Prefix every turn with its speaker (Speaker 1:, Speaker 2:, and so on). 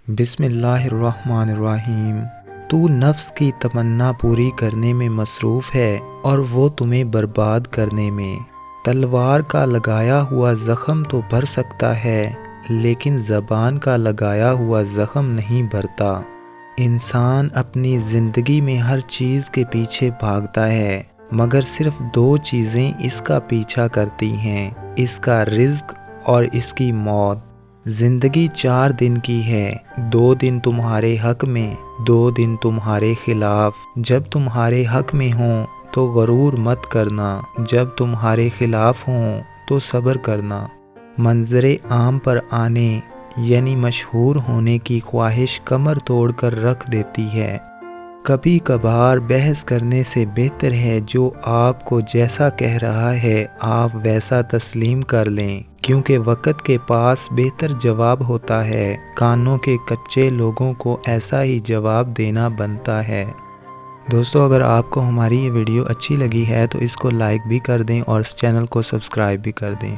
Speaker 1: بسم اللہ الرحمن الرحیم۔ تو نفس کی تمنا پوری کرنے میں مصروف ہے اور وہ تمہیں برباد کرنے میں۔ تلوار کا لگایا ہوا زخم تو بھر سکتا ہے لیکن زبان کا لگایا ہوا زخم نہیں بھرتا۔ انسان اپنی زندگی میں ہر چیز کے پیچھے بھاگتا ہے مگر صرف دو چیزیں اس کا پیچھا کرتی ہیں، اس کا رزق اور اس کی موت۔ زندگی 4 دن کی ہے، 2 دن تمہارے حق میں، 2 دن تمہارے خلاف۔ جب تمہارے حق میں ہوں تو غرور مت کرنا، جب تمہارے خلاف ہوں تو صبر کرنا۔ منظر عام پر آنے یعنی مشہور ہونے کی خواہش کمر توڑ کر رکھ دیتی ہے۔ کبھی کبھار بحث کرنے سے بہتر ہے جو آپ کو جیسا کہہ رہا ہے آپ ویسا تسلیم کر لیں، کیونکہ وقت کے پاس بہتر جواب ہوتا ہے۔ کانوں کے کچے لوگوں کو ایسا ہی جواب دینا بنتا ہے۔ دوستو، اگر آپ کو ہماری یہ ویڈیو اچھی لگی ہے تو اس کو لائک بھی کر دیں اور اس چینل کو سبسکرائب بھی کر دیں۔